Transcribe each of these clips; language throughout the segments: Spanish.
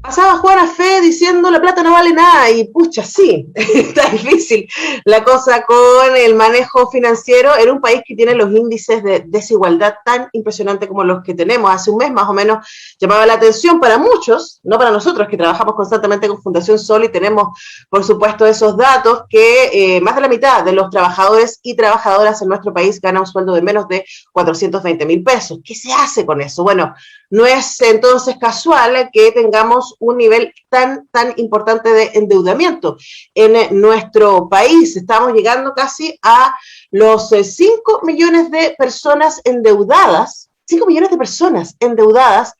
Pasaba Juana Fe diciendo la plata no vale nada y pucha, sí, está difícil la cosa con el manejo financiero en un país que tiene los índices de desigualdad tan impresionantes como los que tenemos. Hace un mes más o menos llamaba la atención para muchos, no para nosotros que trabajamos constantemente con Fundación Sol y tenemos por supuesto esos datos que más de la mitad de los trabajadores y trabajadoras en nuestro país gana un sueldo de menos de 420.000 pesos. ¿Qué se hace con eso? Bueno, no es entonces casual que tengamos un nivel tan importante de endeudamiento en nuestro país. Estamos llegando casi a los 5 millones de personas endeudadas, 5 millones de personas endeudadas,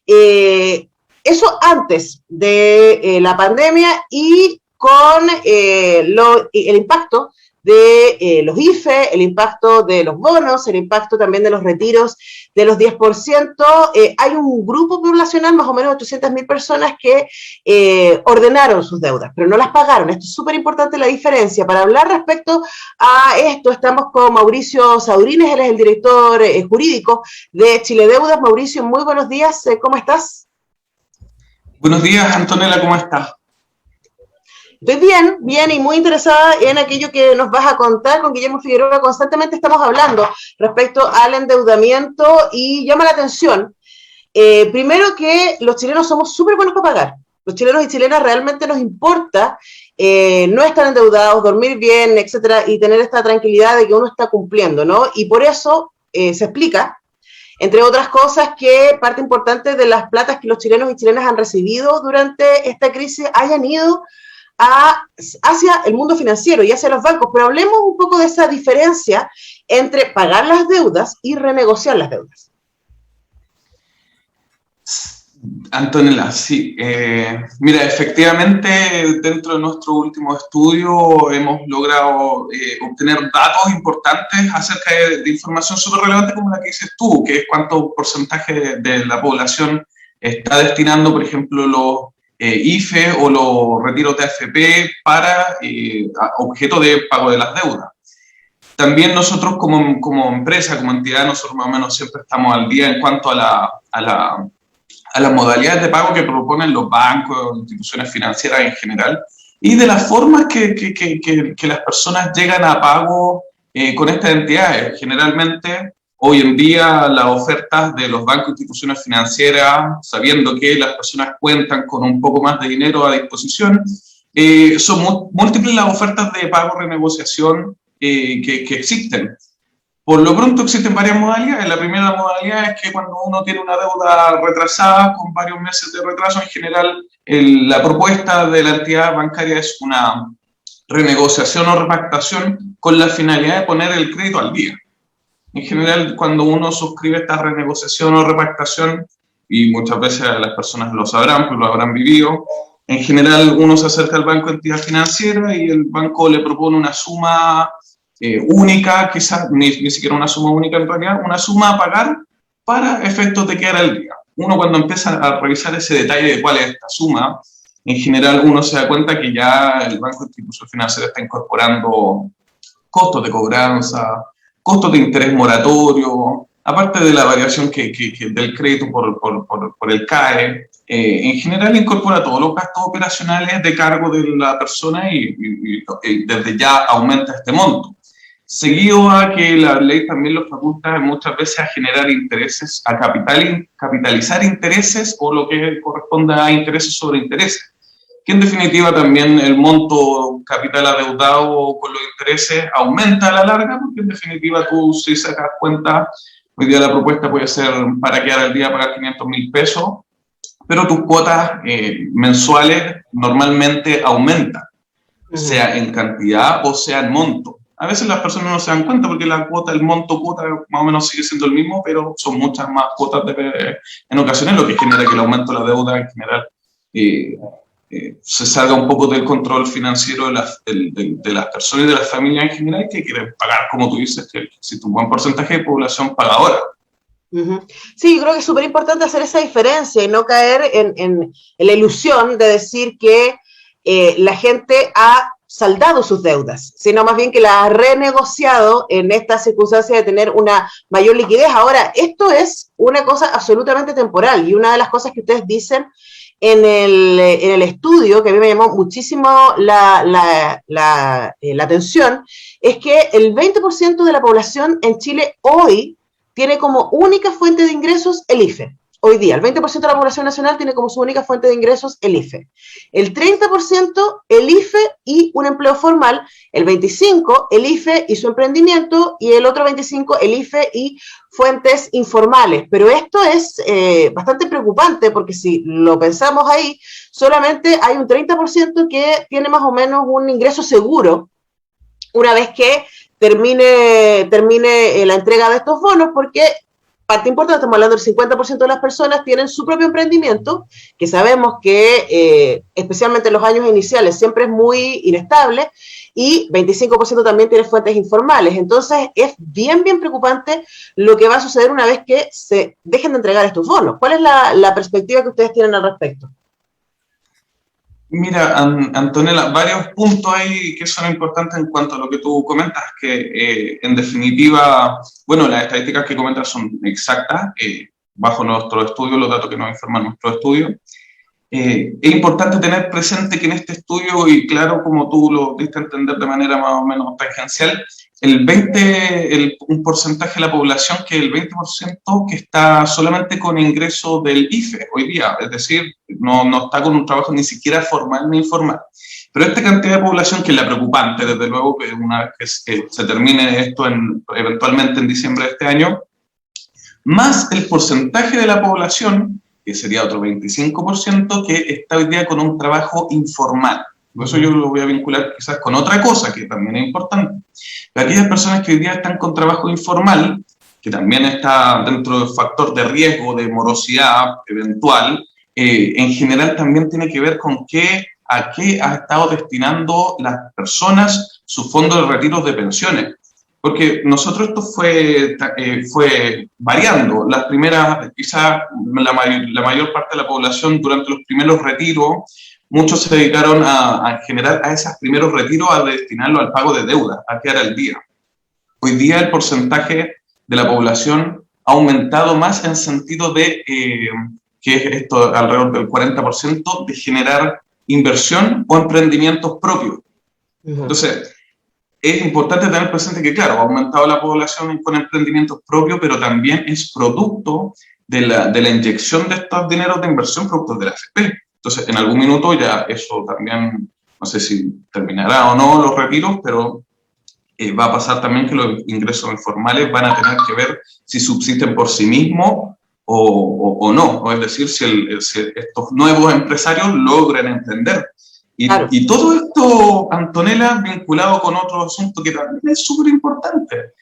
eso antes de la pandemia y con el impacto de los IFE, el impacto de los bonos, el impacto también de los retiros de los 10%, hay un grupo poblacional, más o menos 800.000 personas que ordenaron sus deudas, pero no las pagaron. Esto es súper importante la diferencia. Para hablar respecto a esto, estamos con Mauricio Saurines, él es el director jurídico de Chile Deudas. Mauricio, muy buenos días, ¿cómo estás? Buenos días, Antonella, ¿cómo estás? Estoy bien y muy interesada en aquello que nos vas a contar. Con Guillermo Figueroa constantemente estamos hablando respecto al endeudamiento y llama la atención, primero que los chilenos somos súper buenos para pagar. Los chilenos y chilenas realmente nos importa no estar endeudados, dormir bien, etcétera, y tener esta tranquilidad de que uno está cumpliendo, ¿no? Y por eso se explica, entre otras cosas, que parte importante de las platas que los chilenos y chilenas han recibido durante esta crisis hayan ido hacia el mundo financiero y hacia los bancos, pero hablemos un poco de esa diferencia entre pagar las deudas y renegociar las deudas. Antonella, sí. Mira, efectivamente, dentro de nuestro último estudio hemos logrado obtener datos importantes acerca de información súper relevante como la que dices tú, que es cuánto porcentaje de la población está destinando, por ejemplo, los IFE o los retiros de AFP para objeto de pago de las deudas. También nosotros como empresa, como entidad, nosotros más o menos siempre estamos al día en cuanto a las modalidades de pago que proponen los bancos, instituciones financieras en general, y de las formas que las personas llegan a pago con estas entidades. Generalmente, hoy en día, las ofertas de los bancos e instituciones financieras, sabiendo que las personas cuentan con un poco más de dinero a disposición, son múltiples las ofertas de pago renegociación que existen. Por lo pronto existen varias modalidades. La primera modalidad es que cuando uno tiene una deuda retrasada con varios meses de retraso, en general la propuesta de la entidad bancaria es una renegociación o repactación con la finalidad de poner el crédito al día. En general, cuando uno suscribe esta renegociación o repactación, y muchas veces las personas lo sabrán, pues lo habrán vivido, en general uno se acerca al banco de entidad financiera y el banco le propone una suma única, quizás ni siquiera una suma única en realidad, una suma a pagar para efectos de quedar al día. Uno cuando empieza a revisar ese detalle de cuál es esta suma, en general uno se da cuenta que ya el banco de institución financiera está incorporando costos de cobranza, costos de interés moratorio, aparte de la variación del crédito por el CAE, en general incorpora todos los gastos operacionales de cargo de la persona y desde ya aumenta este monto. Seguido a que la ley también los faculta muchas veces a generar intereses, a capitalizar intereses o lo que corresponda a intereses sobre intereses, que en definitiva también el monto capital adeudado con los intereses aumenta a la larga, porque en definitiva tú si sacas cuenta, hoy día la propuesta puede ser para quedar al día pagar 500.000 pesos, pero tus cuotas mensuales normalmente aumentan, sea en cantidad o sea en monto. A veces las personas no se dan cuenta porque la cuota, el monto cuota más o menos sigue siendo el mismo, pero son muchas más cuotas en ocasiones, lo que genera que el aumento de la deuda en general se salga un poco del control financiero de las personas y de las familias en general que quieren pagar, como tú dices, que existe un buen porcentaje de población pagadora. Sí, yo creo que es súper importante hacer esa diferencia y no caer en la ilusión de decir que la gente ha saldado sus deudas, sino más bien que las ha renegociado en esta circunstancia de tener una mayor liquidez. Ahora, esto es una cosa absolutamente temporal y una de las cosas que ustedes dicen en el estudio, que a mí me llamó muchísimo la atención, es que el 20% de la población en Chile hoy tiene como única fuente de ingresos el IFE. Hoy día, el 20% de la población nacional tiene como su única fuente de ingresos el IFE. El 30% el IFE y un empleo formal, el 25% el IFE y su emprendimiento, y el otro 25% el IFE y fuentes informales. Pero esto es bastante preocupante, porque si lo pensamos ahí, solamente hay un 30% que tiene más o menos un ingreso seguro una vez que termine la entrega de estos bonos, porque parte importante, estamos hablando del 50% de las personas tienen su propio emprendimiento, que sabemos que especialmente en los años iniciales siempre es muy inestable, y 25% también tiene fuentes informales. Entonces es bien, bien preocupante lo que va a suceder una vez que se dejen de entregar estos bonos. ¿Cuál es la perspectiva que ustedes tienen al respecto? Mira, Antonella, varios puntos ahí que son importantes en cuanto a lo que tú comentas, que en definitiva, bueno, las estadísticas que comentas son exactas, bajo nuestro estudio, los datos que nos informan nuestro estudio. Es importante tener presente que en este estudio, y claro, como tú lo diste a entender de manera más o menos tangencial, un porcentaje de la población, que es el 20%, que está solamente con ingreso del IFE hoy día, es decir, no está con un trabajo ni siquiera formal ni informal. Pero esta cantidad de población, que es la preocupante, desde luego, que una vez que se termine esto eventualmente en diciembre de este año, más el porcentaje de la población, que sería otro 25%, que está hoy día con un trabajo informal. Por eso yo lo voy a vincular quizás con otra cosa que también es importante. Aquellas personas que hoy día están con trabajo informal, que también está dentro del factor de riesgo, de morosidad eventual, en general también tiene que ver con a qué ha estado destinando las personas su fondo de retiros de pensiones. Porque nosotros esto fue variando. Las primeras, quizás la mayor parte de la población durante los primeros retiros, muchos se dedicaron en general a esos primeros retiros a destinarlo al pago de deuda, a quedar al día. Hoy día el porcentaje de la población ha aumentado más en sentido de, que es esto alrededor del 40%, de generar inversión o emprendimientos propios. Entonces, es importante tener presente que, claro, ha aumentado la población con emprendimientos propios, pero también es producto de la inyección de estos dineros de inversión productos de la AFP. Entonces, en algún minuto ya eso también, no sé si terminará o no los retiros, pero va a pasar también que los ingresos informales van a tener que ver si subsisten por sí mismos o no. O es decir, si estos nuevos empresarios logran emprender. Claro. Y todo esto, Antonella, vinculado con otro asunto que también es súper importante.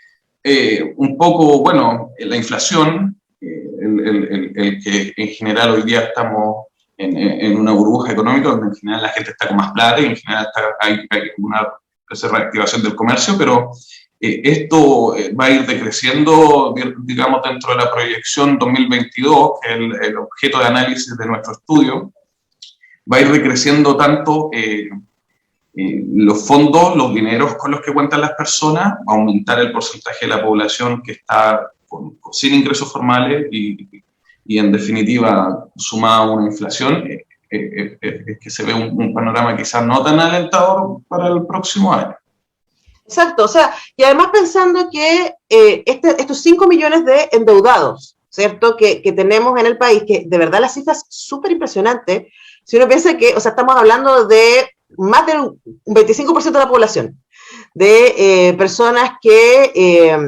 Un poco, bueno, la inflación, el que en general hoy día estamos en una burbuja económica donde en general la gente está con más plata y en general hay una reactivación del comercio, pero esto va a ir decreciendo, digamos, dentro de la proyección 2022, que es el objeto de análisis de nuestro estudio. Va a ir decreciendo tanto los fondos, los dineros con los que cuentan las personas, va a aumentar el porcentaje de la población que está sin ingresos formales y en definitiva, sumada a una inflación, es que se ve un panorama quizás no tan alentador para el próximo año. Exacto, o sea, y además pensando que estos 5 millones de endeudados, ¿cierto?, que tenemos en el país, que de verdad la cifra es súper impresionante. Si uno piensa que, o sea, estamos hablando de más del 25% de la población, de personas que,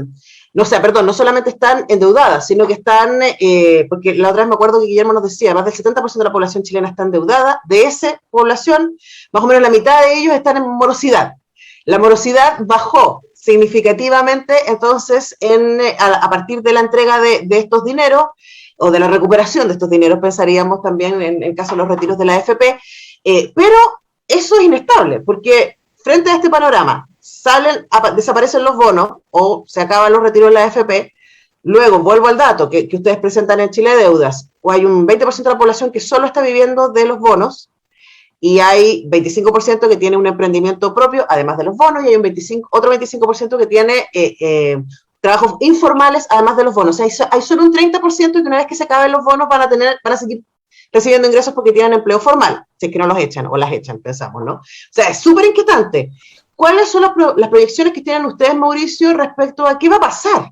no solamente están endeudadas, sino que están, porque la otra vez me acuerdo que Guillermo nos decía, más del 70% de la población chilena está endeudada. De esa población, más o menos la mitad de ellos están en morosidad. La morosidad bajó significativamente, entonces, a partir de la entrega de estos dineros, o de la recuperación de estos dineros, pensaríamos también en el caso de los retiros de la AFP, pero eso es inestable, porque frente a este panorama, desaparecen los bonos, o se acaban los retiros de la AFP, luego vuelvo al dato que ustedes presentan en Chile Deudas, o hay un 20% de la población que solo está viviendo de los bonos, y hay 25% que tiene un emprendimiento propio, además de los bonos, y hay otro 25% que tiene trabajos informales, además de los bonos. O sea, hay solo un 30% que una vez que se acaben los bonos van a seguir recibiendo ingresos porque tienen empleo formal, si es que no los echan o las echan, pensamos, ¿no? O sea, es súper inquietante. ¿Cuáles son las proyecciones que tienen ustedes, Mauricio, respecto a qué va a pasar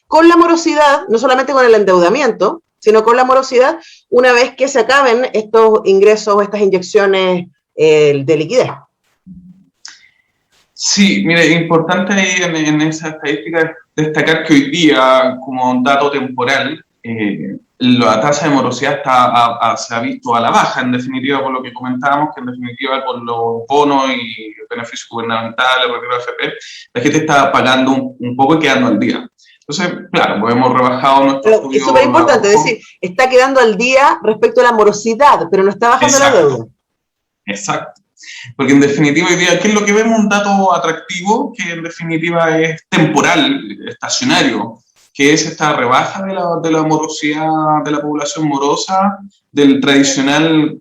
con la morosidad, no solamente con el endeudamiento, sino con la morosidad, una vez que se acaben estos ingresos, estas inyecciones de liquidez? Sí, mire, es importante ahí en esa estadística destacar que hoy día, como un dato temporal, la tasa de morosidad se ha visto a la baja, en definitiva, por lo que comentábamos, que en definitiva por los bonos y beneficios gubernamentales, retiro de AFP, la gente está pagando un poco y quedando al día. Entonces, claro, pues hemos rebajado nuestro estudio. Es súper importante, es decir, está quedando al día respecto a la morosidad, pero no está bajando la deuda. Exacto. Porque en definitiva hoy día, ¿qué es lo que vemos? Un dato atractivo que en definitiva es temporal, estacionario, que es esta rebaja de la morosidad, de la población morosa, del tradicional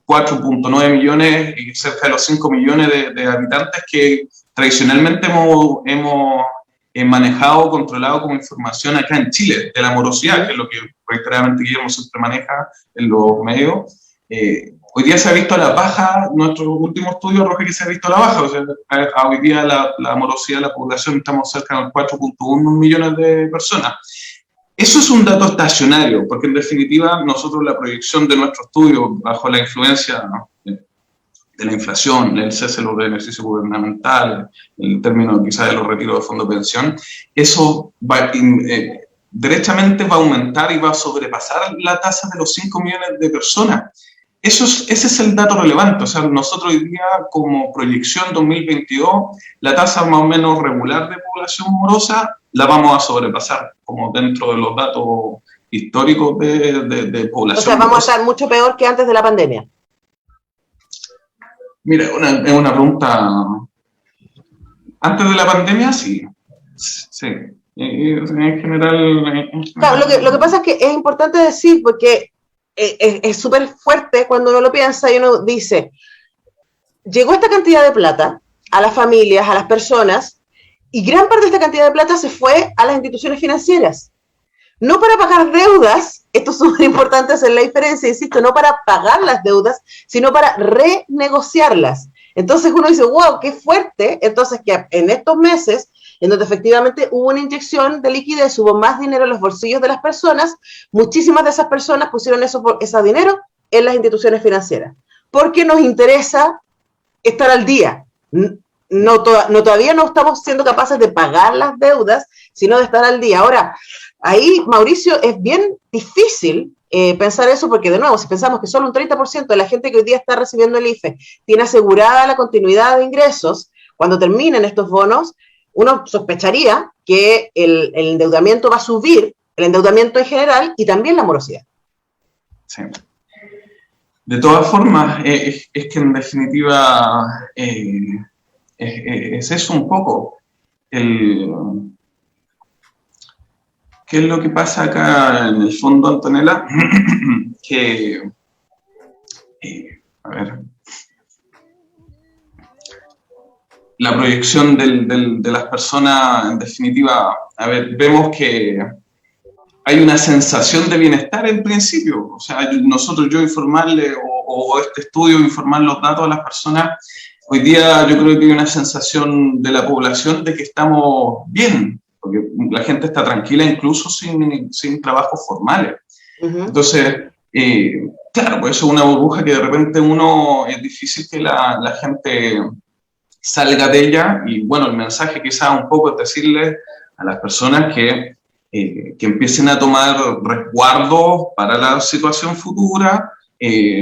4.9 millones y cerca de los 5 millones de habitantes que tradicionalmente hemos manejado, controlado como información acá en Chile, de la morosidad, que es lo que reiteradamente Guillermo siempre maneja en los medios. Hoy día se ha visto a la baja, nuestro último estudio arroja que se ha visto a la baja, o sea, hoy día la morosidad de la población estamos cerca de 4.1 millones de personas. Eso es un dato estacionario, porque en definitiva nosotros la proyección de nuestro estudio bajo la influencia de la inflación, el cese de los beneficios gubernamentales, el término quizás de los retiros de fondo de pensión, eso derechamente va a aumentar y va a sobrepasar la tasa de los 5 millones de personas. Ese es el dato relevante, o sea, nosotros hoy día como proyección 2022, la tasa más o menos regular de población morosa la vamos a sobrepasar, como dentro de los datos históricos de población. O sea, vamos a estar mucho peor que antes de la pandemia. Mira, es una pregunta. Antes de la pandemia, sí. Sí. En general. Claro, lo que pasa es que es importante decir, porque es súper fuerte cuando uno lo piensa y uno dice, llegó esta cantidad de plata a las familias, a las personas, y gran parte de esta cantidad de plata se fue a las instituciones financieras. No para pagar deudas, esto es súper importante hacer la diferencia, insisto, no para pagar las deudas, sino para renegociarlas. Entonces uno dice, wow, qué fuerte. Entonces que en estos meses, en donde efectivamente hubo una inyección de liquidez, hubo más dinero en los bolsillos de las personas, muchísimas de esas personas pusieron ese dinero en las instituciones financieras, porque nos interesa estar al día. Todavía no estamos siendo capaces de pagar las deudas, sino de estar al día. Ahora, ahí, Mauricio, es bien difícil pensar eso, porque de nuevo, si pensamos que solo un 30% de la gente que hoy día está recibiendo el IFE tiene asegurada la continuidad de ingresos, cuando terminen estos bonos, uno sospecharía que el endeudamiento va a subir, el endeudamiento en general y también la morosidad. Sí. De todas formas, es que en definitiva es eso un poco. ¿Qué es lo que pasa acá en el fondo, Antonella? Que, a ver, la proyección de las personas, en definitiva, a ver, vemos que hay una sensación de bienestar en principio. O sea, yo informarle, o este estudio informar los datos a las personas, hoy día yo creo que hay una sensación de la población de que estamos bien, porque la gente está tranquila incluso sin trabajos formales. Uh-huh. Entonces, claro, pues eso es una burbuja que de repente es difícil que la gente salga de ella, y bueno, el mensaje quizás un poco es decirle a las personas que empiecen a tomar resguardos para la situación futura, y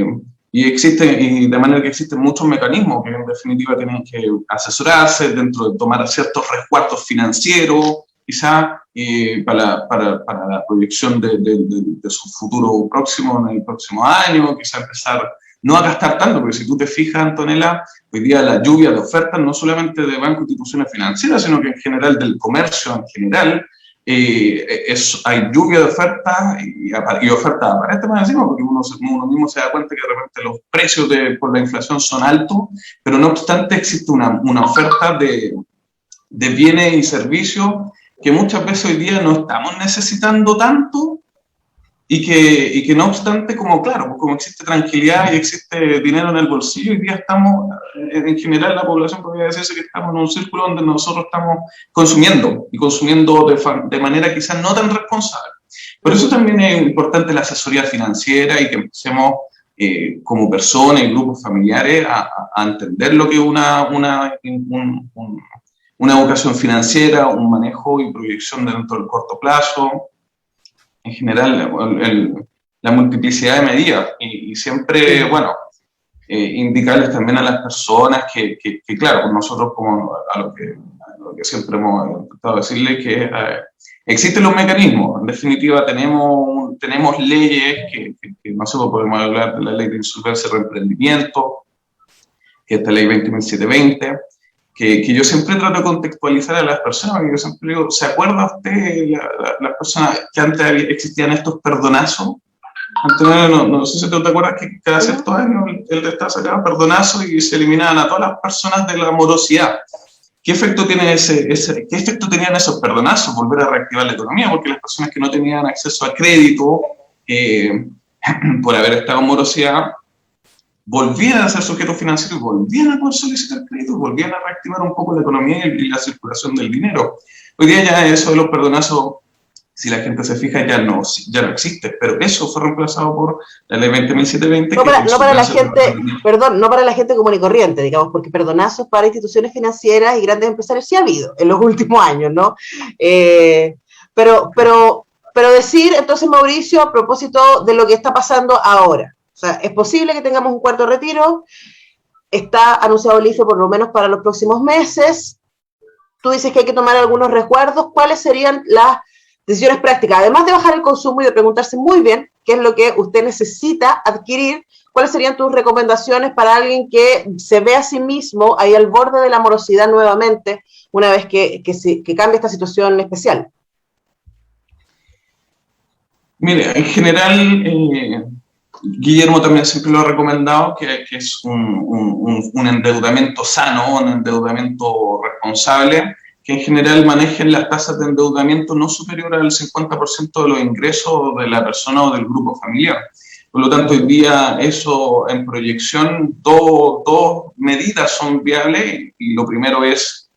de manera que existen muchos mecanismos que en definitiva tienen que asesorarse dentro de tomar ciertos resguardos financieros, quizá para la proyección de su futuro próximo en el próximo año, quizá empezar no a gastar tanto, porque si tú te fijas, Antonella, hoy día la lluvia de ofertas, no solamente de bancos y instituciones financieras, sino que en general del comercio en general, hay lluvia de ofertas y ofertas aparentemente encima, porque uno mismo se da cuenta que de repente los precios por la inflación son altos, pero no obstante existe una oferta de bienes y servicios que muchas veces hoy día no estamos necesitando tanto, y que no obstante, como claro, como existe tranquilidad y existe dinero en el bolsillo, hoy día estamos, en general la población podría decirse que estamos en un círculo donde nosotros estamos consumiendo, y consumiendo de manera quizás no tan responsable. Por eso también es importante la asesoría financiera y que empecemos como personas y grupos familiares a entender lo que es una educación financiera, un manejo y proyección dentro del corto plazo, en general la multiplicidad de medidas y siempre, bueno, indicarles también a las personas que claro, nosotros como a lo que siempre hemos intentado decirles que existen los mecanismos. En definitiva, tenemos leyes que no sé, podemos hablar de la ley de insolvencia y reemprendimiento, que es esta ley 20.720, que yo siempre trato de contextualizar a las personas, porque yo siempre digo, ¿se acuerda usted las personas que antes existían estos perdonazos? Antes, no sé si te acuerdas que cada cierto año el Estado sacaba perdonazos y se eliminaban a todas las personas de la morosidad. ¿Qué efecto tenían esos perdonazos? Volver a reactivar la economía, porque las personas que no tenían acceso a crédito por haber estado en morosidad, volvían a ser sujetos financieros, volvían a poder solicitar crédito, volvían a reactivar un poco la economía y la circulación del dinero. Hoy día ya eso de los perdonazos, si la gente se fija, ya no existe, pero eso fue reemplazado por la ley 20.720. No para la gente, perdón, no para la gente común y corriente, digamos, porque perdonazos para instituciones financieras y grandes empresarios sí ha habido en los últimos años, ¿no? Pero decir, entonces, Mauricio, a propósito de lo que está pasando ahora, o sea, es posible que tengamos un cuarto retiro, está anunciado el IFE por lo menos para los próximos meses, tú dices que hay que tomar algunos resguardos, ¿cuáles serían las decisiones prácticas? Además de bajar el consumo y de preguntarse muy bien qué es lo que usted necesita adquirir, ¿cuáles serían tus recomendaciones para alguien que se ve a sí mismo ahí al borde de la morosidad nuevamente, una vez que cambie esta situación especial? Mire, en general, Guillermo también siempre lo ha recomendado, que es un endeudamiento sano, un endeudamiento responsable, que en general manejen las tasas de endeudamiento no superior al 50% de los ingresos de la persona o del grupo familiar. Por lo tanto, hoy día eso en proyección, dos medidas son viables, y lo primero es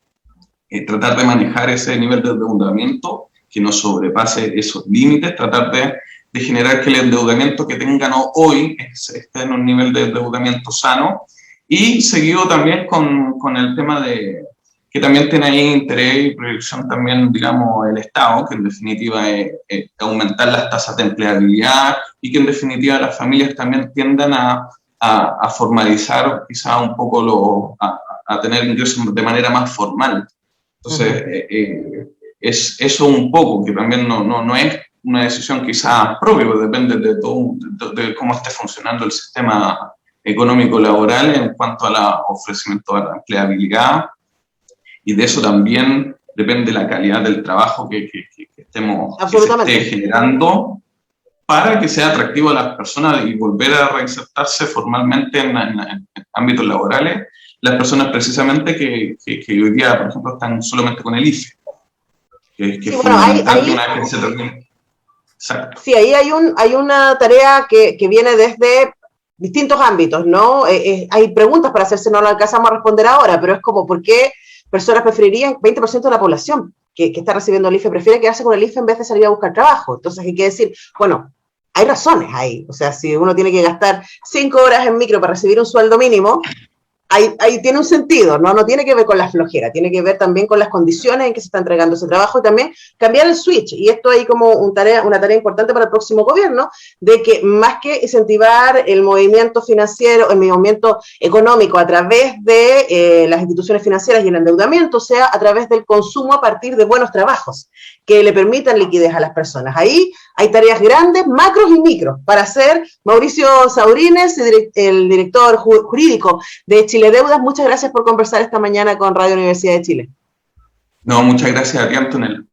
tratar de manejar ese nivel de endeudamiento, que no sobrepase esos límites, tratar de generar que el endeudamiento que tengan hoy esté en un nivel de endeudamiento sano, y seguido también con el tema de que también tiene ahí interés y proyección también, digamos, el Estado, que en definitiva es aumentar las tasas de empleabilidad y que en definitiva las familias también tiendan a formalizar quizá un poco, a tener ingresos de manera más formal. Entonces, es eso un poco, que también no es una decisión quizás propia, depende de cómo esté funcionando el sistema económico-laboral en cuanto al ofrecimiento de la empleabilidad, y de eso también depende la calidad del trabajo que estemos que se esté generando para que sea atractivo a las personas y volver a reinsertarse formalmente en ámbitos laborales, las personas precisamente que hoy día, por ejemplo, están solamente con el IFE. Sí, bueno, sí, ahí hay una tarea que viene desde distintos ámbitos, ¿no? Hay preguntas para hacerse, no lo alcanzamos a responder ahora, pero es como, ¿por qué personas preferirían, 20% de la población que está recibiendo el IFE prefiere quedarse con el IFE en vez de salir a buscar trabajo? Entonces hay que decir, bueno, hay razones ahí, o sea, si uno tiene que gastar 5 horas en micro para recibir un sueldo mínimo, ahí tiene un sentido, ¿no? No tiene que ver con la flojera, tiene que ver también con las condiciones en que se está entregando ese trabajo y también cambiar el switch. Y esto hay como una tarea importante para el próximo gobierno, de que más que incentivar el movimiento financiero, el movimiento económico a través de las instituciones financieras y el endeudamiento, sea a través del consumo a partir de buenos trabajos que le permitan liquidez a las personas. Ahí hay tareas grandes, macros y micros, para hacer. Mauricio Saurines, el director jurídico de Chile Deudas, muchas gracias por conversar esta mañana con Radio Universidad de Chile. No, muchas gracias a ti, Antonella.